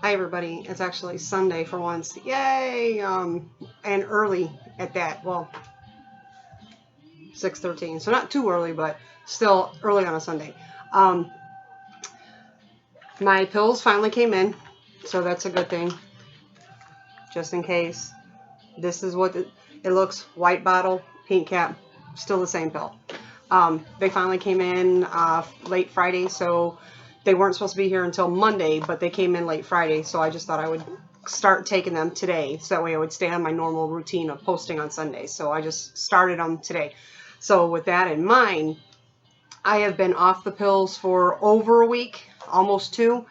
Hi everybody, it's actually Sunday for once. Yay! And early at that. Well, 6:13. So not too early, but still early on a Sunday. My pills finally came in, so that's a good thing. Just in case. This is what it looks. White bottle, pink cap, still the same pill. They finally came in late Friday, so they weren't supposed to be here until Monday, but they came in late Friday, so I just thought I would start taking them today, so that way I would stay on my normal routine of posting on Sundays. So I just started them today. So with that in mind, I have been off the pills for over a week, almost 2,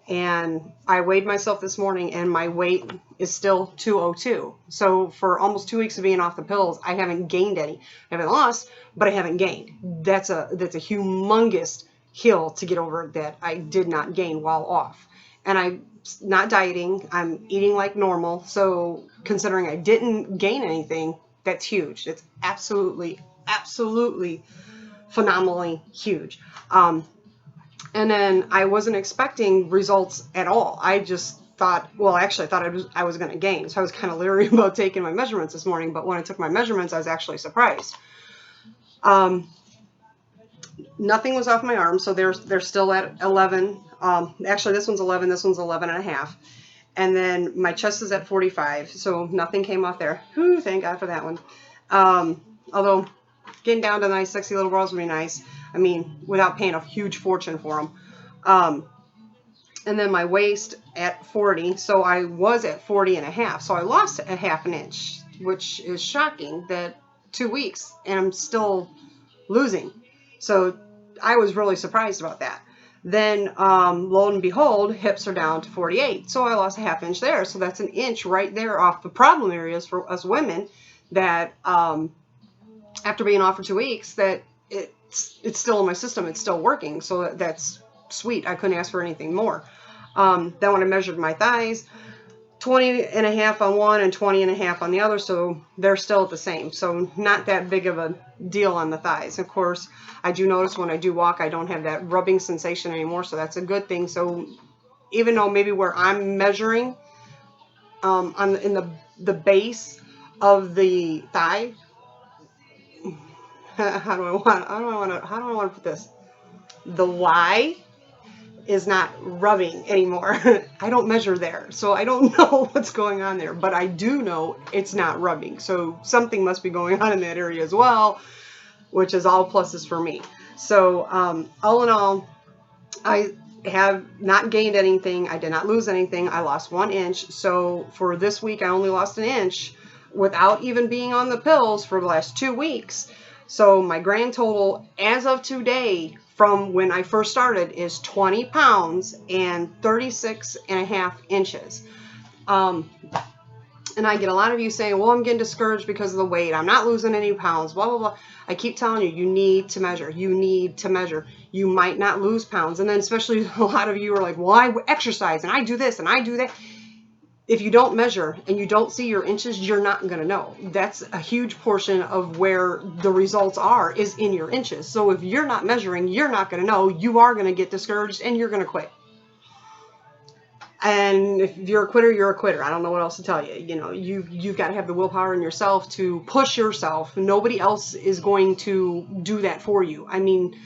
and I weighed myself this morning and my weight is still 202. So for almost 2 weeks of being off the pills, I haven't gained any. I haven't lost, but I haven't gained. That's a humongous hill to get over that I did not gain while off. And I'm not dieting, I'm eating like normal. So considering I didn't gain anything, that's huge. It's absolutely phenomenally huge. And then I wasn't expecting results at all. I just thought, well, actually I thought I was going to gain. So I was kind of leery about taking my measurements this morning, but when I took my measurements, I was actually surprised. Nothing was off my arm, so they're still at 11. Actually, this one's 11, this one's 11 and a half. And then my chest is at 45, so nothing came off there. Whew, thank God for that one. Although getting down to nice, sexy little girls would be nice. I mean, without paying a huge fortune for them. And then my waist at 40, so I was at 40 and a half. So I lost a half an inch, which is shocking that 2 weeks and I'm still losing. So I was really surprised about that. Then, lo and behold, hips are down to 48. So I lost a half inch there. So that's an inch right there off the problem areas for us women that, after being off for 2 weeks, that it's still in my system. It's still working. So that's sweet. I couldn't ask for anything more. Then when I measured my thighs, 20 and a half on one and 20 and a half on the other, so they're still the same. So not that big of a deal on the thighs. Of course, I do notice when I do walk, I don't have that rubbing sensation anymore, so that's a good thing. So even though maybe where I'm measuring in the base of the thigh, how do I want to put this? The Y is not rubbing anymore. I don't measure there, so I don't know what's going on there, but I do know it's not rubbing. So something must be going on in that area as well, which is all pluses for me. So all in all, I have not gained anything. I did not lose anything. I lost 1 inch. So for this week, I only lost an inch without even being on the pills for the last 2 weeks. So my grand total as of today from when I first started is 20 pounds and 36 and a half inches. And I get a lot of you saying, well, I'm getting discouraged because of the weight. I'm not losing any pounds, blah, blah, blah. I keep telling you, you need to measure. You need to measure. You might not lose pounds. And then especially a lot of you are like, well, I exercise and I do this and I do that. If you don't measure and you don't see your inches, you're not going to know. That's a huge portion of where the results are, is in your inches. So if you're not measuring, you're not going to know. You are going to get discouraged and you're going to quit. And if you're a quitter, you're a quitter. I don't know what else to tell you. You know, you've got to have the willpower in yourself to push yourself. Nobody else is going to do that for you. I mean,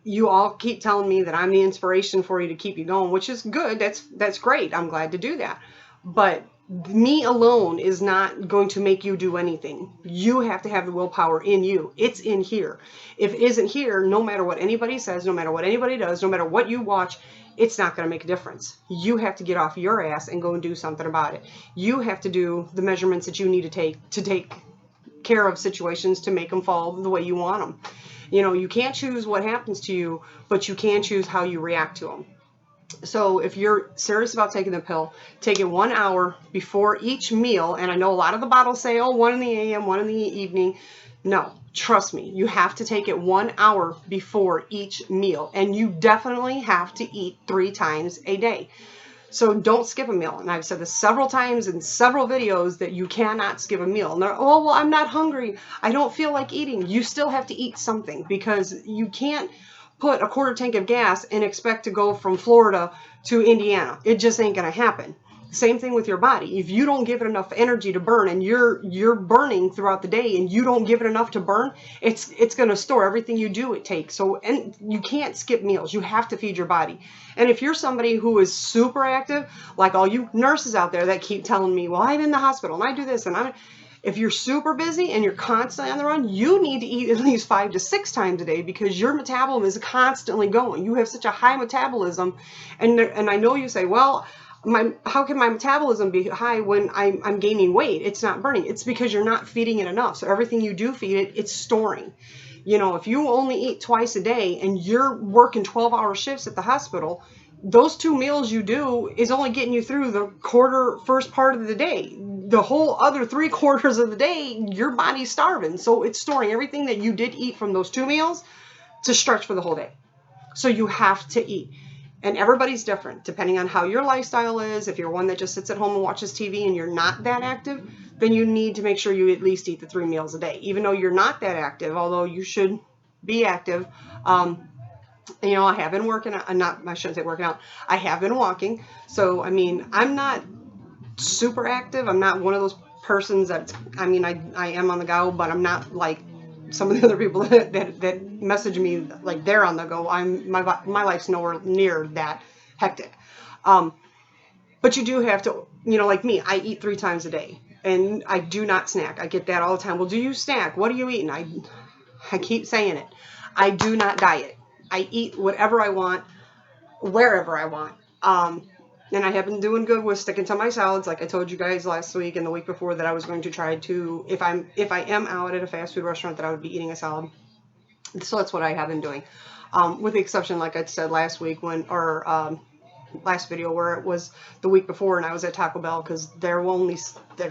you all keep telling me that I'm the inspiration for you to keep you going, which is good. That's great. I'm glad to do that. But me alone is not going to make you do anything. You have to have the willpower in you. It's in here. If it isn't here, no matter what anybody says, no matter what anybody does, no matter what you watch, it's not going to make a difference. You have to get off your ass and go and do something about it. You have to do the measurements that you need to take care of situations to make them fall the way you want them. You know, you can't choose what happens to you, but you can choose how you react to them. So if you're serious about taking the pill, take it 1 hour before each meal. And I know a lot of the bottles say, oh, 1 in the AM, 1 in the evening. No, trust me, you have to take it 1 hour before each meal. And you definitely have to eat 3 times a day. So don't skip a meal. And I've said this several times in several videos that you cannot skip a meal. And oh, well, I'm not hungry. I don't feel like eating. You still have to eat something because you can't put a quarter tank of gas and expect to go from Florida to Indiana. It just ain't going to happen. Same thing with your body. If you don't give it enough energy to burn, and you're burning throughout the day, and you don't give it enough to burn, it's going to store everything you do. It takes. So, and you can't skip meals. You have to feed your body. And if you're somebody who is super active, like all you nurses out there that keep telling me, well, I'm in the hospital and I do this, and if you're super busy and you're constantly on the run, you need to eat at least 5 to 6 times a day, because your metabolism is constantly going. You have such a high metabolism, and I know you say, well, how can my metabolism be high when I'm gaining weight? It's not burning. It's because you're not feeding it enough. So everything you do feed it, it's storing. You know, if you only eat twice a day and you're working 12-hour shifts at the hospital, those 2 meals you do is only getting you through the first part of the day. The whole other 3/4 of the day, your body's starving. So it's storing everything that you did eat from those 2 meals to stretch for the whole day. So you have to eat. And everybody's different, depending on how your lifestyle is. If you're one that just sits at home and watches TV and you're not that active, then you need to make sure you at least eat the 3 meals a day. Even though you're not that active, although you should be active. You know, I have been working out, I shouldn't say working out, I have been walking. So, I mean, I'm not super active. I'm not one of those persons that, I mean, I am on the go, but I'm not like some of the other people that message me like they're on the go. My life's nowhere near that hectic. But you do have to, you know, like me, I eat 3 times a day, and I do not snack. I get that all the time. Well, do you snack? What are you eating? I keep saying it. I do not diet. I eat whatever I want, wherever I want. And I have been doing good with sticking to my salads. Like I told you guys last week and the week before, that I was going to try to, if I am out at a fast food restaurant, that I would be eating a salad. So that's what I have been doing. With the exception, like I said last week last video, where it was the week before and I was at Taco Bell, because their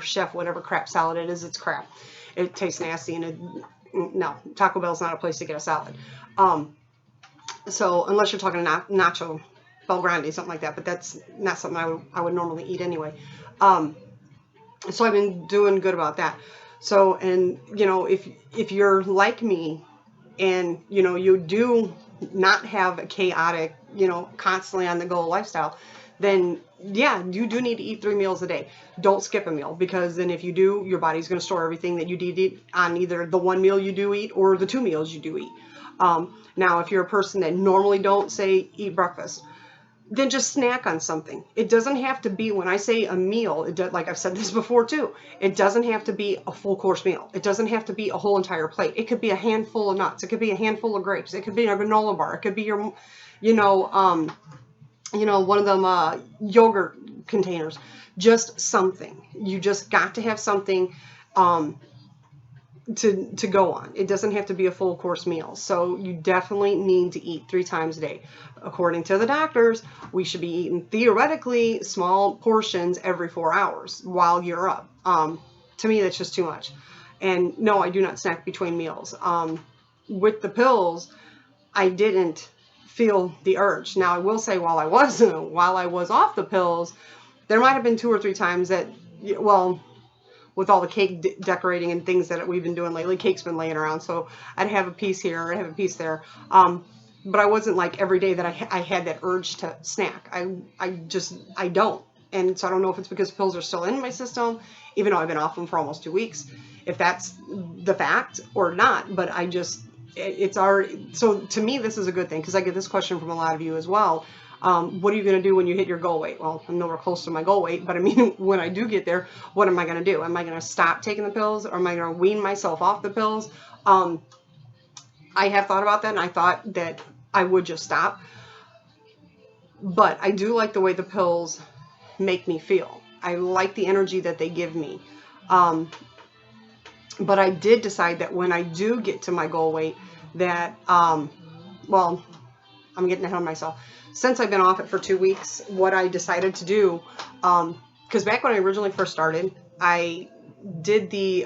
chef, whatever crap salad it is, it's crap. It tastes nasty, and no, Taco Bell's not a place to get a salad. So unless you're talking nacho Bel Grande, something like that, but that's not something I would normally eat anyway. So I've been doing good about that. So, and you know, if you're like me, and you know, you do not have a chaotic, you know, constantly on the go lifestyle, then yeah, you do need to eat 3 meals a day. Don't skip a meal, because then if you do, your body's going to store everything that you did eat on either the 1 meal you do eat or the 2 meals you do eat. Now, if you're a person that normally don't say eat breakfast, then just snack on something. It doesn't have to be, when I say a meal, like I've said this before too, it doesn't have to be a full course meal. It doesn't have to be a whole entire plate. It could be a handful of nuts. It could be a handful of grapes. It could be a granola bar. It could be your, one of them yogurt containers. Just something. You just got to have something to go on. It doesn't have to be a full course meal. So you definitely need to eat 3 times a day. According to the doctors, we should be eating theoretically small portions every 4 hours while you're up. To me, that's just too much. And no, I do not snack between meals. With the pills, I didn't feel the urge. Now, I will say, while I was off the pills, there might have been 2 or 3 times that, well, with all the cake decorating and things that we've been doing lately, cake's been laying around, so I'd have a piece here, I'd have a piece there. But I wasn't like every day that I had that urge to snack. I don't. And so I don't know if it's because pills are still in my system, even though I've been off them for almost 2 weeks, if that's the fact or not. But it's already, so to me, this is a good thing, because I get this question from a lot of you as well. What are you going to do when you hit your goal weight? Well, I'm nowhere close to my goal weight, but I mean, when I do get there, what am I going to do? Am I going to stop taking the pills, or am I going to wean myself off the pills? I have thought about that, and I thought that I would just stop. But I do like the way the pills make me feel. I like the energy that they give me. But I did decide that when I do get to my goal weight, that, well, I'm getting ahead of myself. Since I've been off it for 2 weeks, what I decided to do, because back when I originally first started, I did the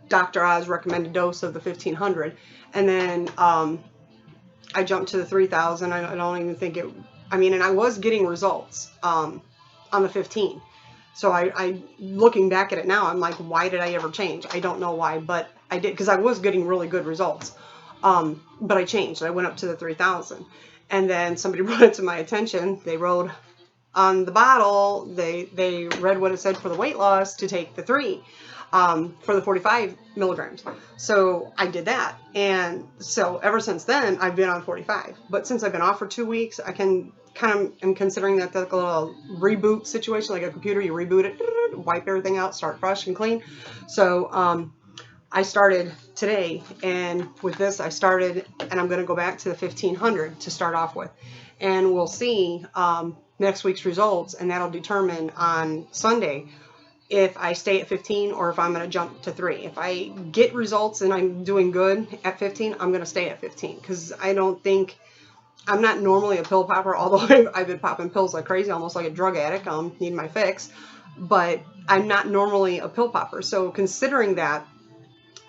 Dr. Oz recommended dose of the 1500, and then I jumped to the 3000. I don't even think it, I mean, and I was getting results on the 15. So I looking back at it now, I'm like, why did I ever change? I don't know why, but I did, because I was getting really good results. But I changed. I went up to the 3,000. And then somebody brought it to my attention. They wrote on the bottle, they read what it said for the weight loss to take the 3 for the 45 milligrams. So I did that. And so ever since then, I've been on 45. But since I've been off for 2 weeks, I can am considering that like a little reboot situation, like a computer, you reboot it, wipe everything out, start fresh and clean. So I started today, and with this I started, and I'm going to go back to the 1,500 to start off with, and we'll see next week's results, and that'll determine on Sunday if I stay at 15 or if I'm going to jump to 3. If I get results and I'm doing good at 15, I'm going to stay at 15, because I don't think, I'm not normally a pill popper, although I've been popping pills like crazy, almost like a drug addict. Need my fix, but I'm not normally a pill popper. So considering that,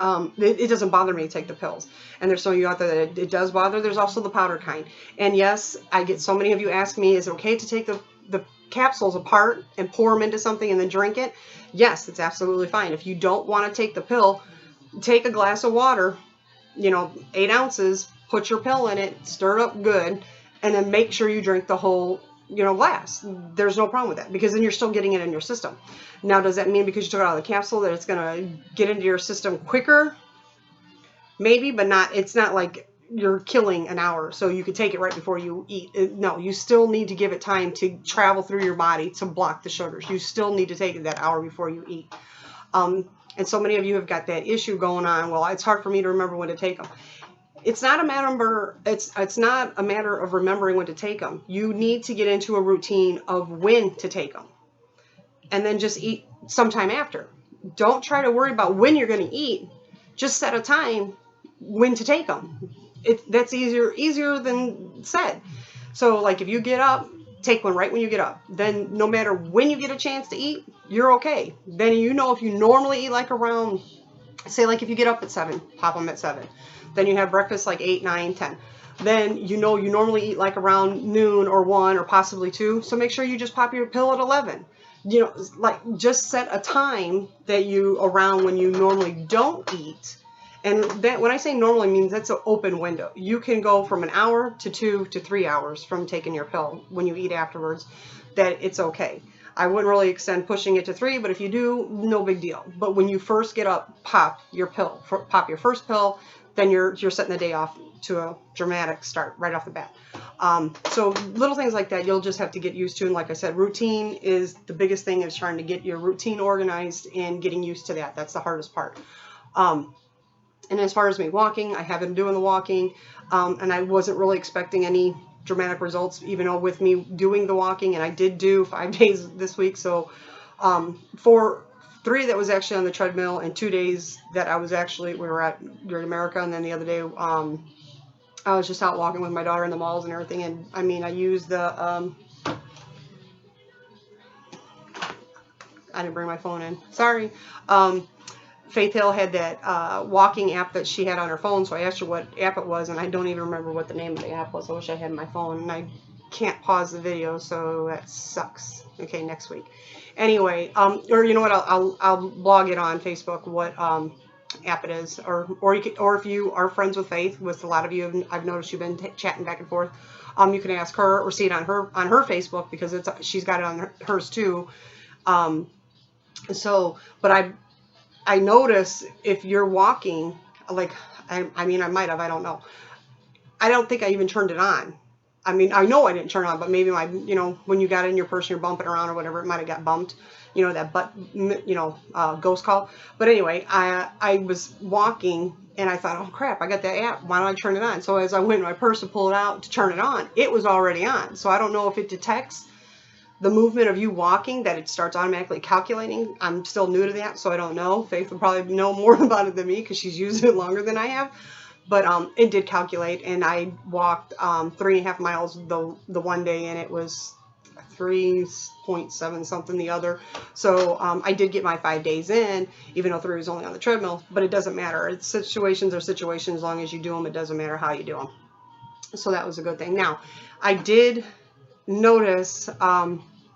it doesn't bother me to take the pills. And there's some of you out there that it does bother. There's also the powder kind. And yes, I get so many of you ask me, is it okay to take the capsules apart and pour them into something and then drink it? Yes, it's absolutely fine. If you don't want to take the pill, take a glass of water, 8 ounces, put your pill in it, stir it up good, and then make sure you drink the whole glass. There's no problem with that, because then you're still getting it in your system. Now, does that mean because you took it out of the capsule that it's going to get into your system quicker? Maybe, but not. It's not like you're killing an hour, so you could take it right before you eat. No, you still need to give it time to travel through your body to block the sugars. You still need to take it that hour before you eat. And so many of you have got that issue going on. Well, it's hard for me to remember when to take them. It's not a matter. It's not a matter of remembering when to take them. You need to get into a routine of when to take them, and then just eat sometime after. Don't try to worry about when you're going to eat. Just set a time when to take them. That's easier than said. So, like, if you get up, take one right when you get up. Then, no matter when you get a chance to eat, you're okay. Then if you normally eat like around, say, like if you get up at 7, pop them at 7. Then you have breakfast like 8, 9, 10. Then you normally eat like around noon or 1 or possibly 2. So make sure you just pop your pill at 11. Like, just set a time that around when you normally don't eat. And that, when I say normally, means that's an open window. You can go from an hour to 2 to 3 hours from taking your pill when you eat afterwards. That it's okay. I wouldn't really extend pushing it to 3, but if you do, no big deal. But when you first get up, pop your pill. Pop your first pill. Then you're setting the day off to a dramatic start right off the bat. So little things like that you'll just have to get used to. And like I said, routine is the biggest thing, is trying to get your routine organized and getting used to that. That's the hardest part. And as far as me walking, I have been doing the walking, and I wasn't really expecting any dramatic results, even though with me doing the walking, and I did do 5 days this week. So for 3 that was actually on the treadmill, and 2 days that we were at Great America, and then the other day I was just out walking with my daughter in the malls and everything. And I mean, I used the I didn't bring my phone in, sorry. Faith Hill had that walking app that she had on her phone, so I asked her what app it was, and I don't even remember what the name of the app was. I wish I had my phone, and I can't pause the video, so that sucks. Okay, next week. Anyway, or you know what? I'll blog it on Facebook what app it is, or if you are friends with Faith, with a lot of you, I've noticed you've been chatting back and forth. You can ask her or see it on her Facebook, because she's got it on hers too. But I notice if you're walking, like, I mean, I might have, I don't know. I don't think I even turned it on. I mean, I know I didn't turn it on, but maybe when you got in your purse, you're bumping around or whatever, it might have got bumped, that butt, ghost call. But anyway, I was walking and I thought, oh crap, I got that app. Why don't I turn it on? So as I went in my purse to pull it out to turn it on, it was already on. So I don't know if it detects the movement of you walking, that it starts automatically calculating. I'm still new to that, so I don't know. Faith will probably know more about it than me, because she's used it longer than I have. But it did calculate, and I walked 3.5 miles the one day, and it was 3.7 something the other. So I did get my 5 days in, even though 3 was only on the treadmill. But it doesn't matter. Situations are situations. As long as you do them, it doesn't matter how you do them. So that was a good thing. Now, I did notice,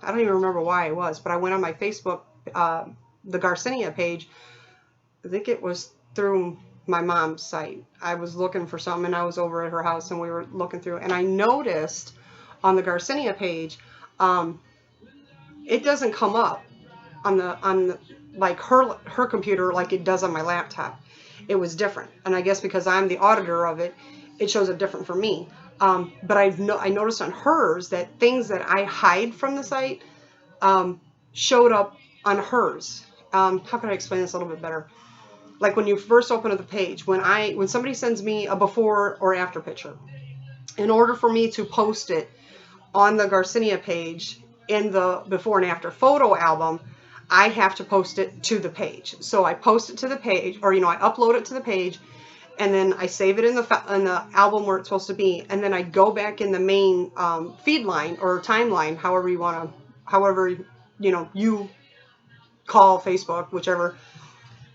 I don't even remember why it was, but I went on my Facebook, the Garcinia page. I think it was through my mom's site. I was looking for something, and I was over at her house, and we were looking through, and I noticed on the Garcinia page, it doesn't come up on the like her computer like it does on my laptop. It was different, and I guess because I'm the auditor of it, it shows it different for me. But I noticed on hers that things that I hide from the site showed up on hers. How can I explain this a little bit better? Like when you first open up the page, when somebody sends me a before or after picture, in order for me to post it on the Garcinia page in the before and after photo album, I have to post it to the page. So I post it to the page, or I upload it to the page, and then I save it in the album where it's supposed to be, and then I go back in the main feed line or timeline, however you call Facebook, whichever,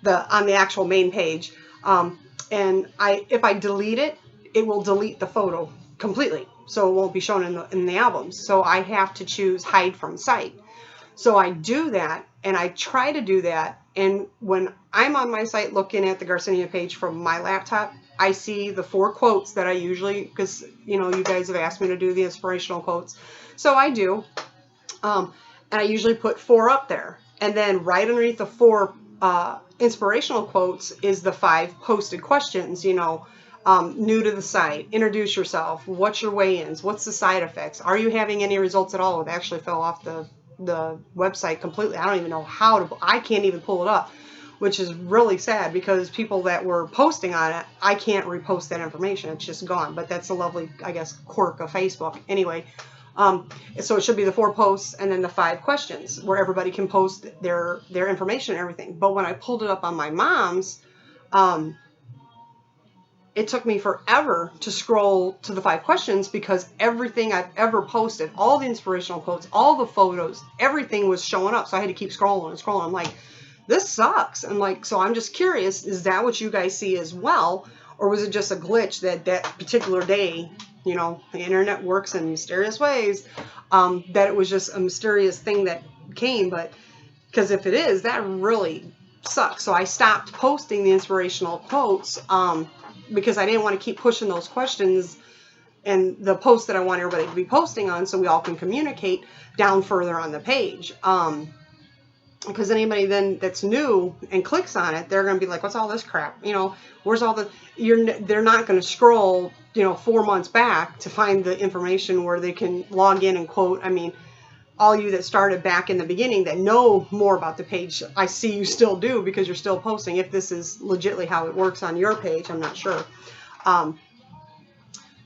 on the actual main page. And if I delete it, it will delete the photo completely, so it won't be shown in the albums. So I have to choose hide from site. So I do that, and I try to do that. And when I'm on my site looking at the Garcinia page from my laptop, I see the 4 quotes that I usually, because you guys have asked me to do the inspirational quotes, so I do. And I usually put 4 up there, and then right underneath the 4 inspirational quotes is the 5 posted questions. New to the site, introduce yourself, what's your weigh-ins, what's the side effects, are you having any results at all? It actually fell off the website completely. I don't even know I can't even pull it up, which is really sad, because people that were posting on it, I can't repost that information. It's just gone. But that's a lovely, I guess, quirk of Facebook. Anyway, so it should be the 4 posts and then the 5 questions where everybody can post their information and everything. But when I pulled it up on my mom's, it took me forever to scroll to the 5 questions, because everything I've ever posted, all the inspirational quotes, all the photos, everything was showing up. So I had to keep scrolling and scrolling. I'm like, this sucks. I'm like, so I'm just curious, is that what you guys see as well? Or was it just a glitch that particular day, the internet works in mysterious ways, that it was just a mysterious thing that came? But because if it is, that really sucks. So I stopped posting the inspirational quotes, because I didn't want to keep pushing those questions and the posts that I want everybody to be posting on, so we all can communicate down further on the page. Because anybody then that's new and clicks on it, they're going to be like, what's all this crap? Where's all the, they're not going to scroll, 4 months back to find the information where they can log in and quote. I mean, all you that started back in the beginning that know more about the page, I see you still do, because you're still posting. If this is legitly how it works on your page, I'm not sure.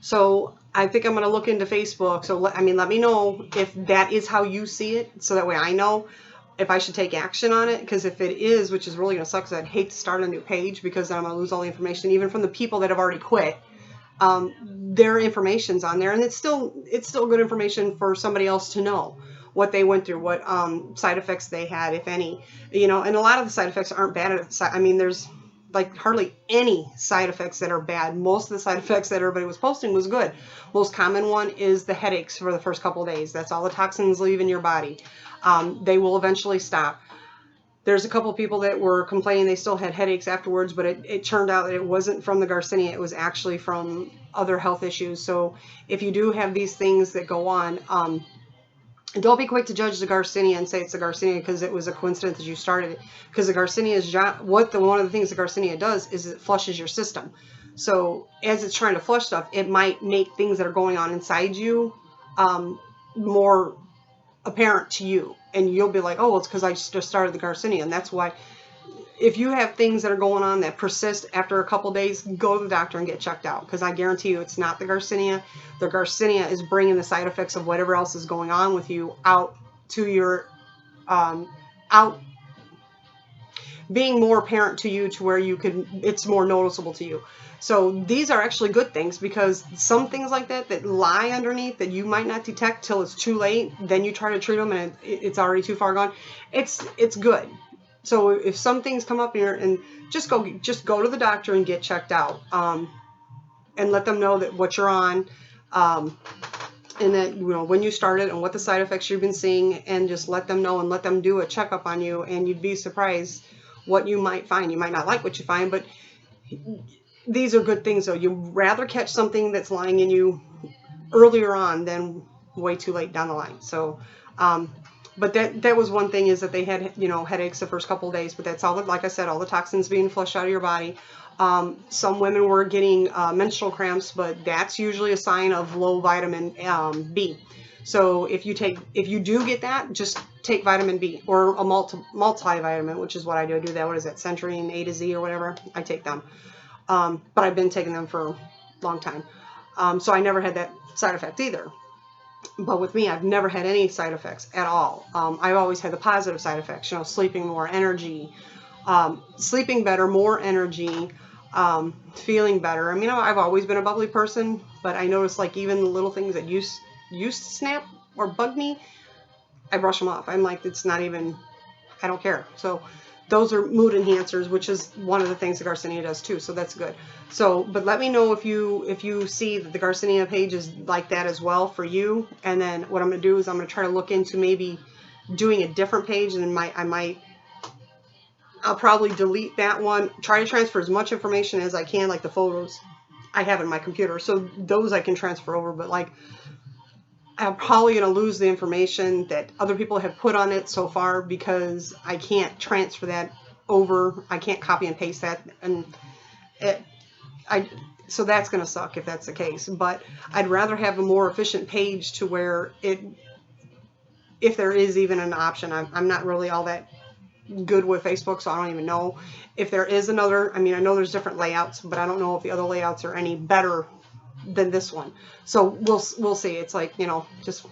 So I think I'm going to look into Facebook. So let me know if that is how you see it, so that way I know if I should take action on it. Because if it is, which is really going to suck, because I'd hate to start a new page, because then I'm going to lose all the information, even from the people that have already quit. Their information's on there, and it's still good information for somebody else to know what they went through, what side effects they had, if any. And a lot of the side effects aren't bad. There's like hardly any side effects that are bad. Most of the side effects that everybody was posting was good. Most common one is the headaches for the first couple of days. That's all the toxins leave in your body. They will eventually stop. There's a couple of people that were complaining they still had headaches afterwards, but it turned out that it wasn't from the Garcinia. It was actually from other health issues. So if you do have these things that go on, don't be quick to judge the Garcinia and say it's the Garcinia because it was a coincidence that you started it. Because the Garcinia is one of the things the Garcinia does is it flushes your system. So as it's trying to flush stuff, it might make things that are going on inside you more apparent to you, and you'll be like, oh, well, it's because I just started the Garcinia. And that's why, if you have things that are going on that persist after a couple days, go to the doctor and get checked out, because I guarantee you it's not the Garcinia. The Garcinia is bringing the side effects of whatever else is going on with you out to your being more apparent to you, to where it's more noticeable to you. So these are actually good things, because some things like that lie underneath that you might not detect till it's too late. Then you try to treat them and it's already too far gone. It's good. So if some things come up here, and just go to the doctor and get checked out, and let them know that what you're on, and that, you know, when you started and what the side effects you've been seeing, and just let them know and let them do a checkup on you, and you'd be surprised what you might find. You might not like what you find, but these are good things, though. You'd rather catch something that's lying in you earlier on than way too late down the line. So, but that was one thing, is that they had, you know, headaches the first couple of days, but that's all, like I said, all the toxins being flushed out of your body. Some women were getting menstrual cramps, but that's usually a sign of low vitamin B. So if you do get that, just take vitamin B or a multivitamin, which is what I do. I do that. What is that? Centurion A to Z or whatever. I take them. But I've been taking them for a long time. So I never had that side effect either. But with me, I've never had any side effects at all. I've always had the positive side effects, you know, sleeping more, energy, sleeping better, more energy, feeling better. I mean, I've always been a bubbly person, but I noticed, like, even the little things that used to snap or bug me, I brush them off. I'm like, it's not even, I don't care. So those are mood enhancers, which is one of the things that Garcinia does too. So that's good. So, but let me know if you see that the Garcinia page is like that as well for you. And then what I'm going to do is I'm going to try to look into maybe doing a different page, and I'll probably delete that one, try to transfer as much information as I can, like the photos I have in my computer. So those I can transfer over, but like, I'm probably going to lose the information that other people have put on it so far, because I can't transfer that over. I can't copy and paste that. And so that's going to suck if that's the case. But I'd rather have a more efficient page to where if there is even an option, I'm not really all that good with Facebook, so I don't even know if there is another. I mean, I know there's different layouts, but I don't know if the other layouts are any better than this one. So we'll see. It's like, you know, just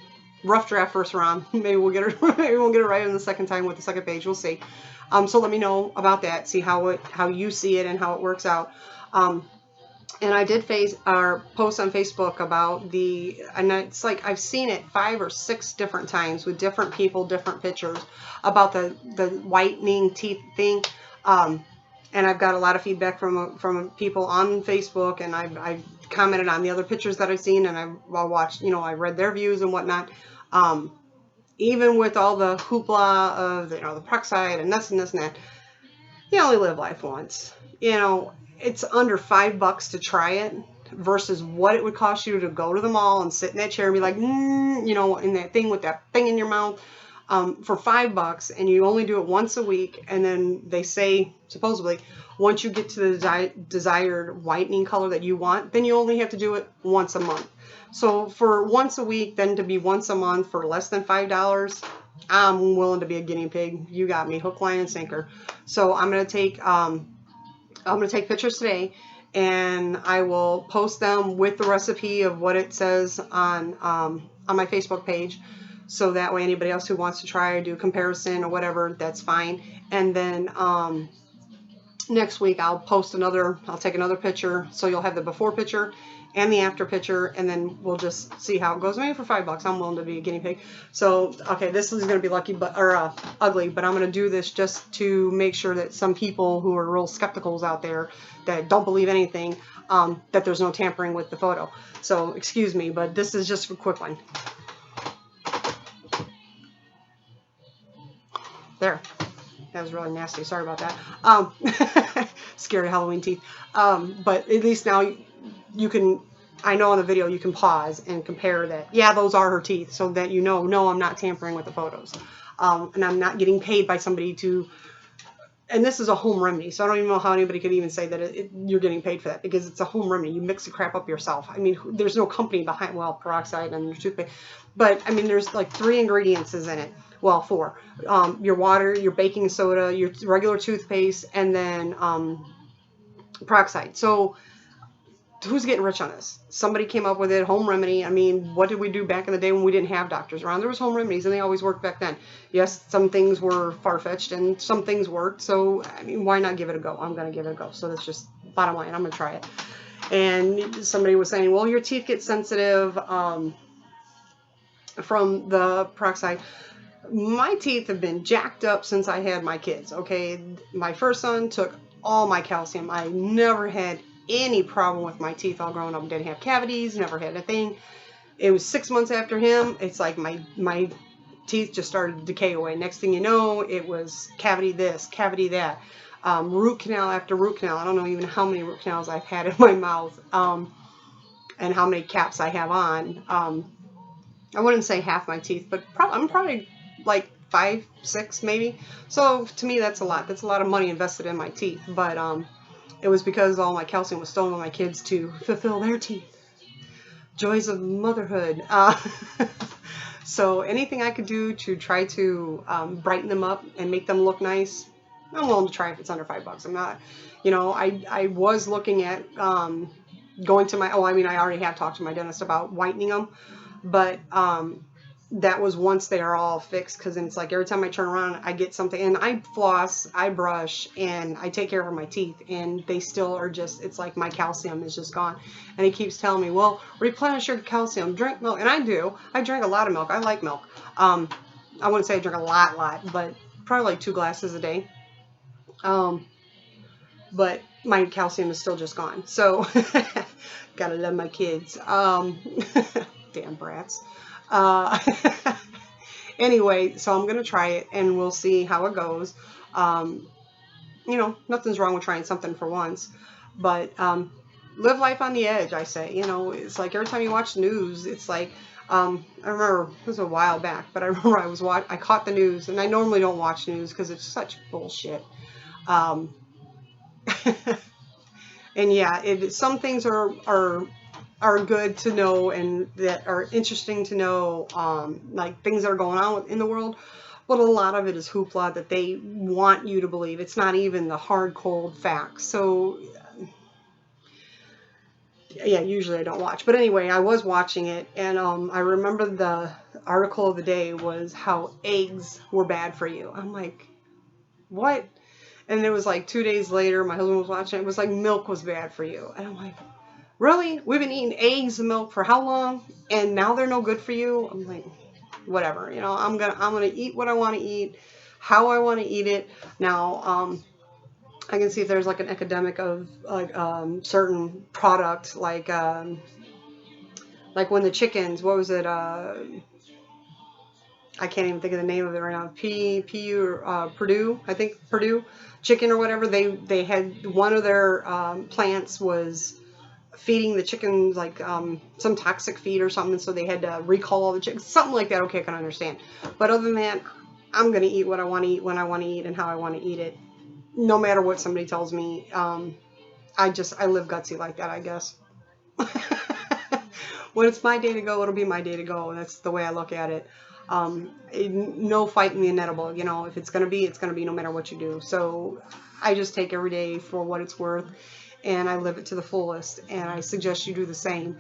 rough draft first round. Maybe we'll get it. Maybe we'll get it right on the second time with the second page. We'll see. So let me know about that. See how you see it and how it works out. And I did post on Facebook about and it's like I've seen it 5 or 6 different times with different people, different pictures, about the whitening teeth thing. And I've got a lot of feedback from people on Facebook, and I've commented on the other pictures that I've seen, and I've watched, you know, I read their views and whatnot. Even with all the hoopla of, you know, the peroxide and this and this and that, you only live life once. You know, it's under $5 to try it versus what it would cost you to go to the mall and sit in that chair and be like, you know, in that thing with that thing in your mouth. For $5, and you only do it once a week, and then they say, supposedly, once you get to the desired whitening color that you want, then you only have to do it once a month. So for once a week, then to be once a month for less than $5, I'm willing to be a guinea pig. You got me, hook, line, and sinker. So I'm gonna take pictures today, and I will post them with the recipe of what it says on my Facebook page. So that way anybody else who wants to try or do comparison or whatever, that's fine. And then next week I'll take another picture, so you'll have the before picture and the after picture, and then we'll just see how it goes. I mean, for $5, I'm willing to be a guinea pig. So, okay, this is going to be ugly, but I'm going to do this just to make sure that some people who are real skepticals out there that don't believe anything, that there's no tampering with the photo. So, excuse me, but this is just a quick one. There. That was really nasty. Sorry about that. Scared of Halloween teeth. But at least now you can, I know on the video you can pause and compare that. Yeah, those are her teeth, so that you know, no, I'm not tampering with the photos. And I'm not getting paid by somebody to, and this is a home remedy, so I don't even know how anybody could even say that you're getting paid for that, because it's a home remedy. You mix the crap up yourself. I mean, there's no company behind, well, peroxide and toothpaste. But, I mean, there's like 3 ingredients in it. Well, 4. Your water, your baking soda, your regular toothpaste, and then peroxide. So who's getting rich on this? Somebody came up with it, home remedy. I mean, what did we do back in the day when we didn't have doctors around? There was home remedies, and they always worked back then. Yes, some things were far-fetched, and some things worked. So, I mean, why not give it a go? I'm going to give it a go. So that's just bottom line. I'm going to try it. And somebody was saying, well, your teeth get sensitive from the peroxide. My teeth have been jacked up since I had my kids, okay? My first son took all my calcium. I never had any problem with my teeth all growing up. Didn't have cavities, never had a thing. It was 6 months after him. It's like my teeth just started to decay away. Next thing you know, it was cavity this, cavity that, root canal after root canal. I don't know even how many root canals I've had in my mouth, and how many caps I have on. I wouldn't say half my teeth, but I'm probably like 5, 6 maybe. So to me, that's a lot. That's a lot of money invested in my teeth. But it was because all my calcium was stolen by my kids to fulfill their teeth. Joys of motherhood. So anything I could do to try to brighten them up and make them look nice, I'm willing to try if it's under $5. I'm not, I was looking at going to my, I already have talked to my dentist about whitening them, but that was once they are all fixed, because it's like every time I turn around, I get something, and I floss, I brush, and I take care of my teeth, and they still are just, it's like my calcium is just gone. And he keeps telling me, well, replenish your calcium, drink milk, and I do. I drink a lot of milk. I like milk. I wouldn't say I drink a lot, but probably like 2 glasses a day. But my calcium is still just gone. So gotta love my kids. Damn brats. Anyway, so I'm gonna try it and we'll see how it goes. Nothing's wrong with trying something for once, but live life on the edge, I say. It's like every time you watch the news, it's like, I remember, it was a while back, but I remember I caught the news, and I normally don't watch news because it's such bullshit. And yeah, some things are good to know and that are interesting to know, like things that are going on in the world, but a lot of it is hoopla that they want you to believe. It's not even the hard, cold facts. So yeah, usually I don't watch. But anyway, I was watching it, and I remember the article of the day was how eggs were bad for you. I'm like, what? And it was like 2 days later, my husband was watching it. It was like milk was bad for you. And I'm like, really? We've been eating eggs and milk for how long? And now they're no good for you? I'm like, whatever. I'm gonna eat what I want to eat, how I want to eat it. Now, I can see if there's like an epidemic of like certain product, like when the chickens, what was it? I can't even think of the name of it right now. Purdue, I think Purdue chicken or whatever. They had one of their plants was feeding the chickens like some toxic feed or something, so they had to recall all the chickens, something like that. Okay, I can understand. But other than that, I'm gonna eat what I want to eat, when I want to eat, and how I want to eat it, no matter what somebody tells me. I live gutsy like that, I guess. When it's my day to go, it'll be my day to go, and that's the way I look at it. No fighting the inedible. If it's gonna be, it's gonna be, no matter what you do. So I just take every day for what it's worth, and I live it to the fullest, and I suggest you do the same,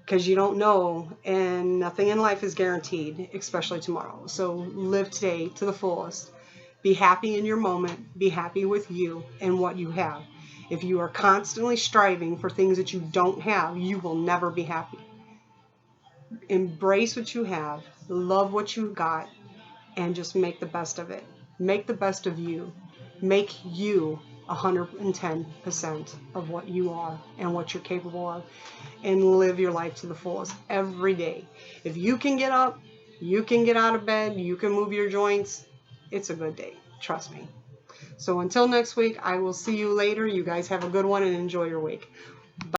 because you don't know, and nothing in life is guaranteed, especially tomorrow. So live today to the fullest. Be happy in your moment. Be happy with you and what you have. If you are constantly striving for things that you don't have, you will never be happy. Embrace what you have, love what you got, and just make the best of it. Make the best of you. Make you 110% of what you are and what you're capable of, and live your life to the fullest every day. If you can get up, you can get out of bed, you can move your joints, it's a good day. Trust me. So until next week, I will see you later. You guys have a good one and enjoy your week.